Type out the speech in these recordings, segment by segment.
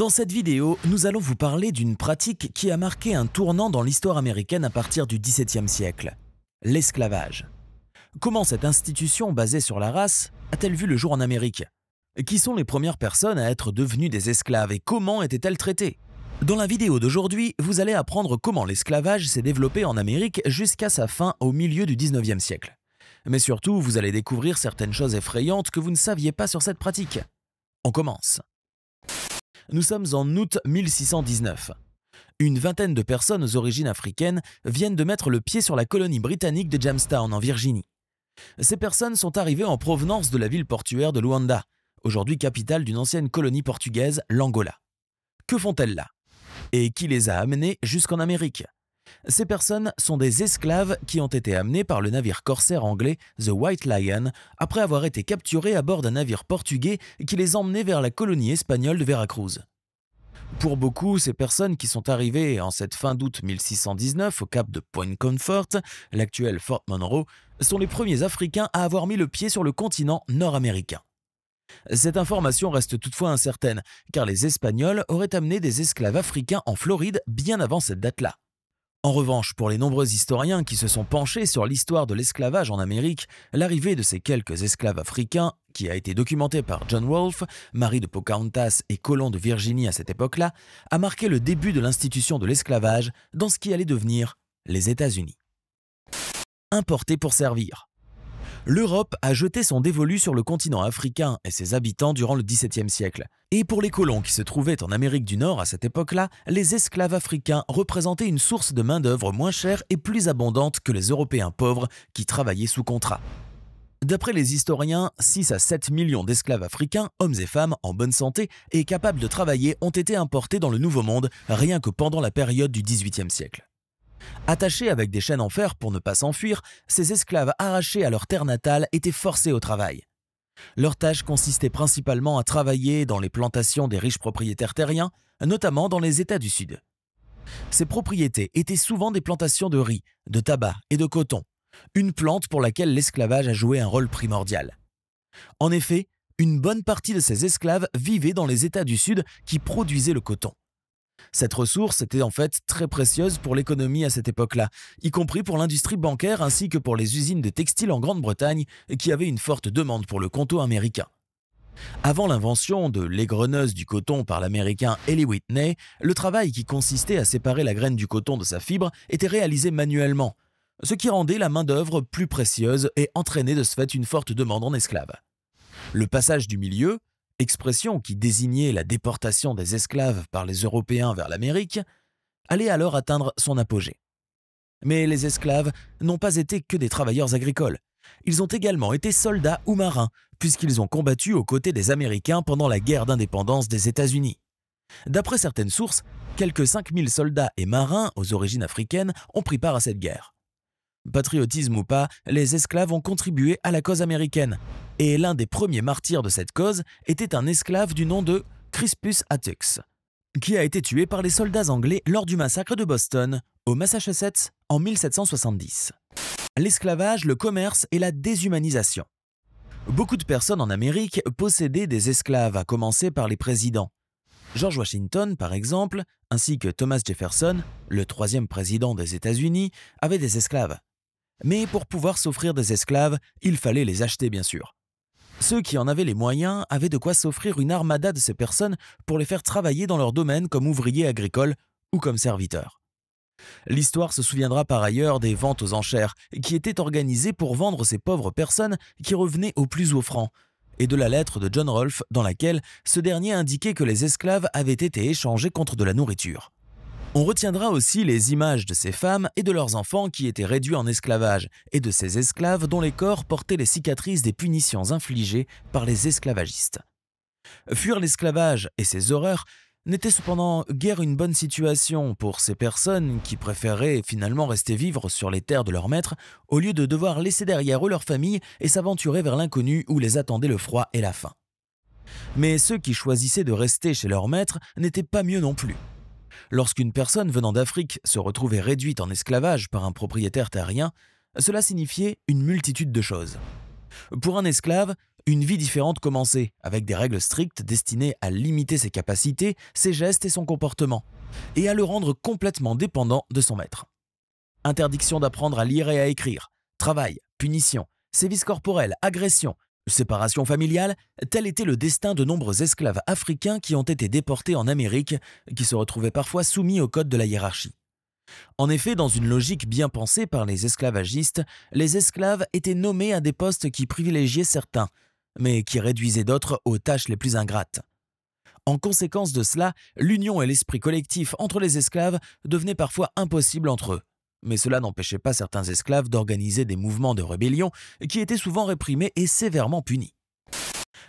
Dans cette vidéo, nous allons vous parler d'une pratique qui a marqué un tournant dans l'histoire américaine à partir du XVIIe siècle, l'esclavage. Comment cette institution basée sur la race a-t-elle vu le jour en Amérique? Qui sont les premières personnes à être devenues des esclaves et comment étaient-elles traitées? Dans la vidéo d'aujourd'hui, vous allez apprendre comment l'esclavage s'est développé en Amérique jusqu'à sa fin au milieu du XIXe siècle. Mais surtout, vous allez découvrir certaines choses effrayantes que vous ne saviez pas sur cette pratique. On commence. Nous sommes en août 1619. Une vingtaine de personnes aux origines africaines viennent de mettre le pied sur la colonie britannique de Jamestown en Virginie. Ces personnes sont arrivées en provenance de la ville portuaire de Luanda, aujourd'hui capitale d'une ancienne colonie portugaise, l'Angola. Que font-elles là? Et qui les a amenées jusqu'en Amérique? Ces personnes sont des esclaves qui ont été amenés par le navire corsaire anglais The White Lion après avoir été capturés à bord d'un navire portugais qui les emmenait vers la colonie espagnole de Veracruz. Pour beaucoup, ces personnes qui sont arrivées en cette fin d'août 1619 au cap de Point Comfort, l'actuel Fort Monroe, sont les premiers Africains à avoir mis le pied sur le continent nord-américain. Cette information reste toutefois incertaine, car les Espagnols auraient amené des esclaves africains en Floride bien avant cette date-là. En revanche, pour les nombreux historiens qui se sont penchés sur l'histoire de l'esclavage en Amérique, l'arrivée de ces quelques esclaves africains, qui a été documentée par John Rolfe, mari de Pocahontas et colon de Virginie à cette époque-là, a marqué le début de l'institution de l'esclavage dans ce qui allait devenir les États-Unis. Importé pour servir. L'Europe a jeté son dévolu sur le continent africain et ses habitants durant le XVIIe siècle. Et pour les colons qui se trouvaient en Amérique du Nord à cette époque-là, les esclaves africains représentaient une source de main-d'œuvre moins chère et plus abondante que les Européens pauvres qui travaillaient sous contrat. D'après les historiens, 6 à 7 millions d'esclaves africains, hommes et femmes en bonne santé et capables de travailler ont été importés dans le Nouveau Monde rien que pendant la période du XVIIIe siècle. Attachés avec des chaînes en fer pour ne pas s'enfuir, ces esclaves arrachés à leur terre natale étaient forcés au travail. Leur tâche consistait principalement à travailler dans les plantations des riches propriétaires terriens, notamment dans les États du Sud. Ces propriétés étaient souvent des plantations de riz, de tabac et de coton, une plante pour laquelle l'esclavage a joué un rôle primordial. En effet, une bonne partie de ces esclaves vivaient dans les États du Sud qui produisaient le coton. Cette ressource était en fait très précieuse pour l'économie à cette époque-là, y compris pour l'industrie bancaire ainsi que pour les usines de textile en Grande-Bretagne qui avaient une forte demande pour le coton américain. Avant l'invention de l'égreneuse du coton par l'américain Eli Whitney, le travail qui consistait à séparer la graine du coton de sa fibre était réalisé manuellement, ce qui rendait la main-d'œuvre plus précieuse et entraînait de ce fait une forte demande en esclaves. Le passage du milieu, expression qui désignait la déportation des esclaves par les Européens vers l'Amérique, allait alors atteindre son apogée. Mais les esclaves n'ont pas été que des travailleurs agricoles. Ils ont également été soldats ou marins, puisqu'ils ont combattu aux côtés des Américains pendant la guerre d'indépendance des États-Unis. D'après certaines sources, quelques 5000 soldats et marins aux origines africaines ont pris part à cette guerre. Patriotisme ou pas, les esclaves ont contribué à la cause américaine, et l'un des premiers martyrs de cette cause était un esclave du nom de Crispus Attucks, qui a été tué par les soldats anglais lors du massacre de Boston, au Massachusetts, en 1770. L'esclavage, le commerce et la déshumanisation. Beaucoup de personnes en Amérique possédaient des esclaves, à commencer par les présidents. George Washington, par exemple, ainsi que Thomas Jefferson, le 3e président des États-Unis, avaient des esclaves. Mais pour pouvoir s'offrir des esclaves, il fallait les acheter bien sûr. Ceux qui en avaient les moyens avaient de quoi s'offrir une armada de ces personnes pour les faire travailler dans leur domaine comme ouvriers agricoles ou comme serviteurs. L'histoire se souviendra par ailleurs des ventes aux enchères qui étaient organisées pour vendre ces pauvres personnes qui revenaient au plus offrant, et de la lettre de John Rolfe dans laquelle ce dernier indiquait que les esclaves avaient été échangés contre de la nourriture. On retiendra aussi les images de ces femmes et de leurs enfants qui étaient réduits en esclavage et de ces esclaves dont les corps portaient les cicatrices des punitions infligées par les esclavagistes. Fuir l'esclavage et ses horreurs n'était cependant guère une bonne situation pour ces personnes qui préféraient finalement rester vivre sur les terres de leur maître au lieu de devoir laisser derrière eux leur famille et s'aventurer vers l'inconnu où les attendait le froid et la faim. Mais ceux qui choisissaient de rester chez leur maître n'étaient pas mieux non plus. Lorsqu'une personne venant d'Afrique se retrouvait réduite en esclavage par un propriétaire terrien, cela signifiait une multitude de choses. Pour un esclave, Une vie différente commençait, avec des règles strictes destinées à limiter ses capacités, ses gestes et son comportement, et à le rendre complètement dépendant de son maître. Interdiction d'apprendre à lire et à écrire, travail, punition, sévices corporels, agression, séparation familiale, tel était le destin de nombreux esclaves africains qui ont été déportés en Amérique, qui se retrouvaient parfois soumis au code de la hiérarchie. En effet, dans une logique bien pensée par les esclavagistes, les esclaves étaient nommés à des postes qui privilégiaient certains, mais qui réduisaient d'autres aux tâches les plus ingrates. En conséquence de cela, l'union et l'esprit collectif entre les esclaves devenaient parfois impossibles entre eux. Mais cela n'empêchait pas certains esclaves d'organiser des mouvements de rébellion qui étaient souvent réprimés et sévèrement punis.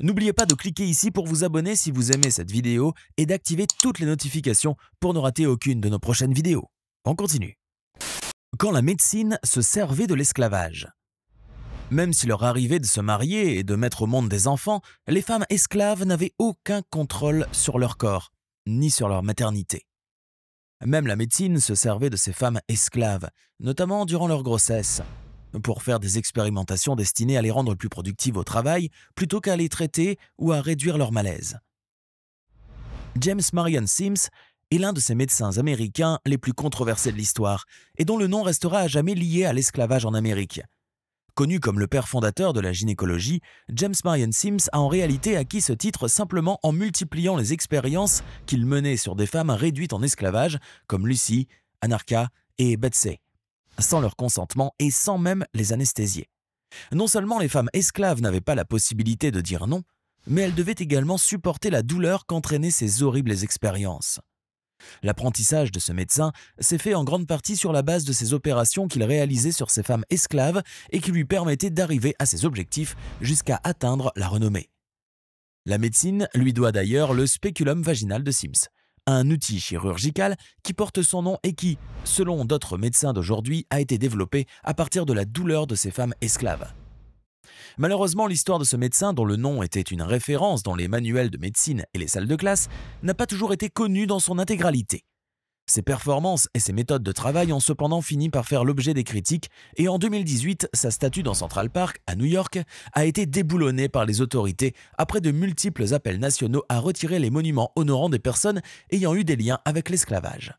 N'oubliez pas de cliquer ici pour vous abonner si vous aimez cette vidéo et d'activer toutes les notifications pour ne rater aucune de nos prochaines vidéos. On continue. Quand la médecine se servait de l'esclavage. Même s'il leur arrivait de se marier et de mettre au monde des enfants, les femmes esclaves n'avaient aucun contrôle sur leur corps, ni sur leur maternité. Même la médecine se servait de ces femmes esclaves, notamment durant leur grossesse, pour faire des expérimentations destinées à les rendre plus productives au travail, plutôt qu'à les traiter ou à réduire leur malaise. James Marion Sims est l'un de ces médecins américains les plus controversés de l'histoire, et dont le nom restera à jamais lié à l'esclavage en Amérique. Connu comme le père fondateur de la gynécologie, James Marion Sims a en réalité acquis ce titre simplement en multipliant les expériences qu'il menait sur des femmes réduites en esclavage, comme Lucy, Anarcha et Betsy, sans leur consentement et sans même les anesthésier. Non seulement les femmes esclaves n'avaient pas la possibilité de dire non, mais elles devaient également supporter la douleur qu'entraînaient ces horribles expériences. L'apprentissage de ce médecin s'est fait en grande partie sur la base de ces opérations qu'il réalisait sur ces femmes esclaves et qui lui permettaient d'arriver à ses objectifs jusqu'à atteindre la renommée. La médecine lui doit d'ailleurs le spéculum vaginal de Sims, un outil chirurgical qui porte son nom et qui, selon d'autres médecins d'aujourd'hui, a été développé à partir de la douleur de ces femmes esclaves. Malheureusement, l'histoire de ce médecin, dont le nom était une référence dans les manuels de médecine et les salles de classe, n'a pas toujours été connue dans son intégralité. Ses performances et ses méthodes de travail ont cependant fini par faire l'objet des critiques et en 2018, sa statue dans Central Park, à New York, a été déboulonnée par les autorités après de multiples appels nationaux à retirer les monuments honorant des personnes ayant eu des liens avec l'esclavage.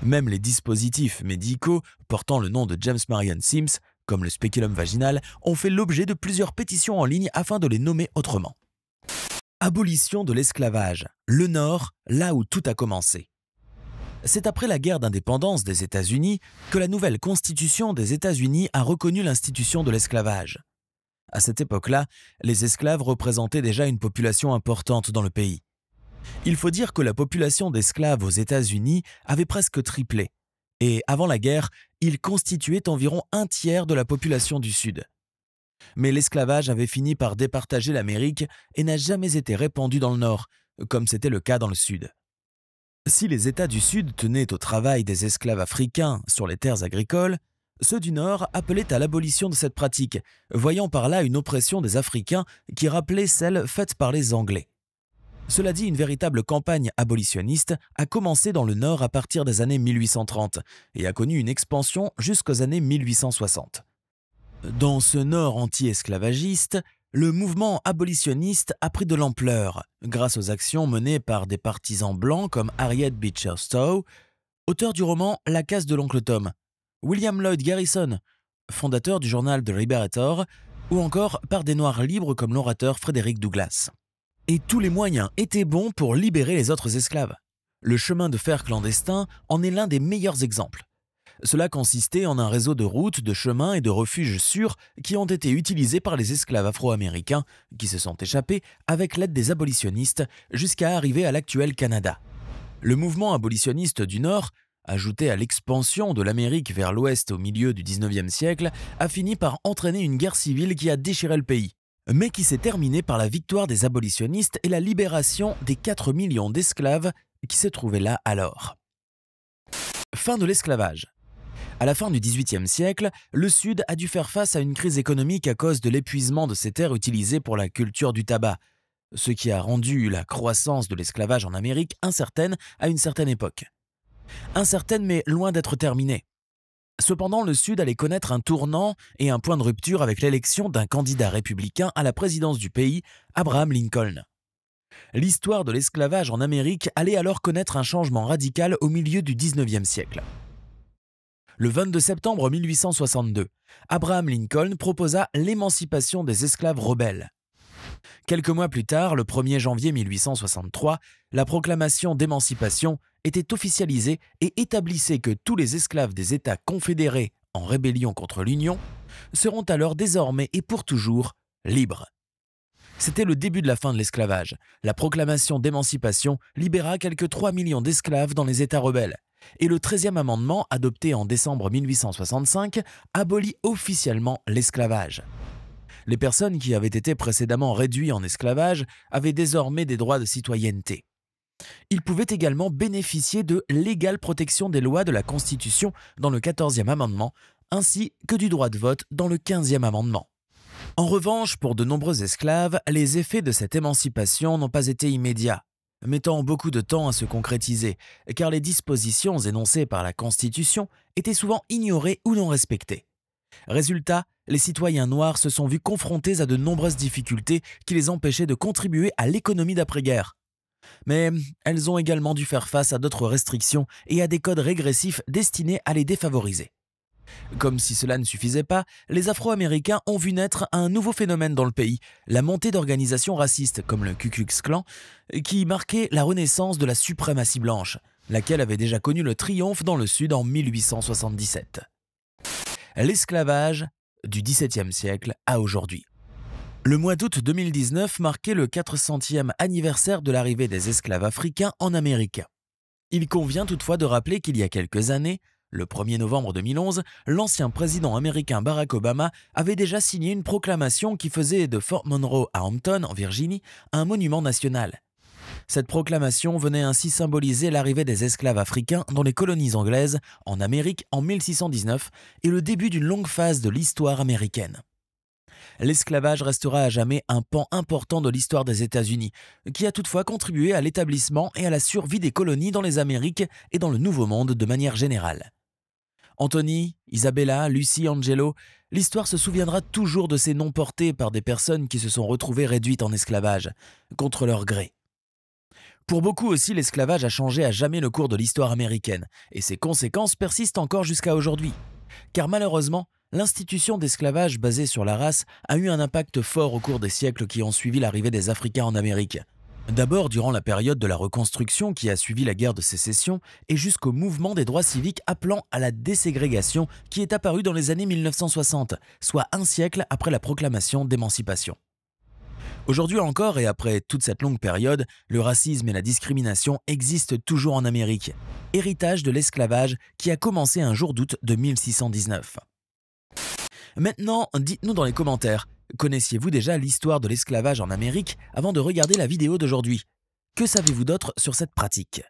Même les dispositifs médicaux portant le nom de James Marion Sims, comme le spéculum vaginal, ont fait l'objet de plusieurs pétitions en ligne afin de les nommer autrement. Abolition de l'esclavage, le Nord, là où tout a commencé. C'est après la guerre d'indépendance des États-Unis que la nouvelle Constitution des États-Unis a reconnu l'institution de l'esclavage. À cette époque-là, les esclaves représentaient déjà une population importante dans le pays. Il faut dire que la population d'esclaves aux États-Unis avait presque triplé, et avant la guerre, ils constituaient environ un tiers de la population du Sud. Mais l'esclavage avait fini par départager l'Amérique et n'a jamais été répandu dans le Nord, comme c'était le cas dans le Sud. Si les États du Sud tenaient au travail des esclaves africains sur les terres agricoles, ceux du Nord appelaient à l'abolition de cette pratique, voyant par là une oppression des Africains qui rappelait celle faite par les Anglais. Cela dit, une véritable campagne abolitionniste a commencé dans le Nord à partir des années 1830 et a connu une expansion jusqu'aux années 1860. Dans ce Nord anti-esclavagiste, le mouvement abolitionniste a pris de l'ampleur grâce aux actions menées par des partisans blancs comme Harriet Beecher Stowe, auteur du roman La casse de l'oncle Tom, William Lloyd Garrison, fondateur du journal The Liberator, ou encore par des Noirs libres comme l'orateur Frederick Douglass. Et tous les moyens étaient bons pour libérer les autres esclaves. Le chemin de fer clandestin en est l'un des meilleurs exemples. Cela consistait en un réseau de routes, de chemins et de refuges sûrs qui ont été utilisés par les esclaves afro-américains qui se sont échappés avec l'aide des abolitionnistes jusqu'à arriver à l'actuel Canada. Le mouvement abolitionniste du Nord, ajouté à l'expansion de l'Amérique vers l'Ouest au milieu du 19e siècle, a fini par entraîner une guerre civile qui a déchiré le pays, mais qui s'est terminée par la victoire des abolitionnistes et la libération des 4 millions d'esclaves qui se trouvaient là alors. Fin de l'esclavage. À la fin du XVIIIe siècle, le Sud a dû faire face à une crise économique à cause de l'épuisement de ces terres utilisées pour la culture du tabac, ce qui a rendu la croissance de l'esclavage en Amérique incertaine à une certaine époque. Incertaine mais loin d'être terminée. Cependant, le Sud allait connaître un tournant et un point de rupture avec l'élection d'un candidat républicain à la présidence du pays, Abraham Lincoln. L'histoire de l'esclavage en Amérique allait alors connaître un changement radical au milieu du 19e siècle. Le 22 septembre 1862, Abraham Lincoln proposa l'émancipation des esclaves rebelles. Quelques mois plus tard, le 1er janvier 1863, la proclamation d'émancipation était officialisée et établissait que tous les esclaves des États confédérés en rébellion contre l'Union seront alors désormais et pour toujours libres. C'était le début de la fin de l'esclavage. La proclamation d'émancipation libéra quelques 3 millions d'esclaves dans les États rebelles. Et le 13e amendement, adopté en décembre 1865, abolit officiellement l'esclavage. Les personnes qui avaient été précédemment réduites en esclavage avaient désormais des droits de citoyenneté. Ils pouvaient également bénéficier de l'égale protection des lois de la Constitution dans le 14e amendement, ainsi que du droit de vote dans le 15e amendement. En revanche, pour de nombreux esclaves, les effets de cette émancipation n'ont pas été immédiats, mettant beaucoup de temps à se concrétiser, car les dispositions énoncées par la Constitution étaient souvent ignorées ou non respectées. Résultat, les citoyens noirs se sont vus confrontés à de nombreuses difficultés qui les empêchaient de contribuer à l'économie d'après-guerre. Mais elles ont également dû faire face à d'autres restrictions et à des codes régressifs destinés à les défavoriser. Comme si cela ne suffisait pas, les Afro-Américains ont vu naître un nouveau phénomène dans le pays, la montée d'organisations racistes comme le Ku Klux Klan, qui marquait la renaissance de la suprématie blanche, laquelle avait déjà connu le triomphe dans le Sud en 1877. L'esclavage du XVIIe siècle à aujourd'hui. Le mois d'août 2019 marquait le 400e anniversaire de l'arrivée des esclaves africains en Amérique. Il convient toutefois de rappeler qu'il y a quelques années, le 1er novembre 2011, l'ancien président américain Barack Obama avait déjà signé une proclamation qui faisait de Fort Monroe à Hampton, en Virginie, un monument national. Cette proclamation venait ainsi symboliser l'arrivée des esclaves africains dans les colonies anglaises en Amérique en 1619 et le début d'une longue phase de l'histoire américaine. L'esclavage restera à jamais un pan important de l'histoire des États-Unis, qui a toutefois contribué à l'établissement et à la survie des colonies dans les Amériques et dans le Nouveau Monde de manière générale. Anthony, Isabella, Lucy, Angelo, l'histoire se souviendra toujours de ces noms portés par des personnes qui se sont retrouvées réduites en esclavage, contre leur gré. Pour beaucoup aussi, l'esclavage a changé à jamais le cours de l'histoire américaine, et ses conséquences persistent encore jusqu'à aujourd'hui. Car malheureusement, l'institution d'esclavage basée sur la race a eu un impact fort au cours des siècles qui ont suivi l'arrivée des Africains en Amérique. D'abord durant la période de la reconstruction qui a suivi la guerre de sécession et jusqu'au mouvement des droits civiques appelant à la déségrégation qui est apparu dans les années 1960, soit un siècle après la proclamation d'émancipation. Aujourd'hui encore et après toute cette longue période, le racisme et la discrimination existent toujours en Amérique, héritage de l'esclavage qui a commencé un jour d'août de 1619. Maintenant, dites-nous dans les commentaires, connaissiez-vous déjà l'histoire de l'esclavage en Amérique avant de regarder la vidéo d'aujourd'hui? Que savez-vous d'autre sur cette pratique?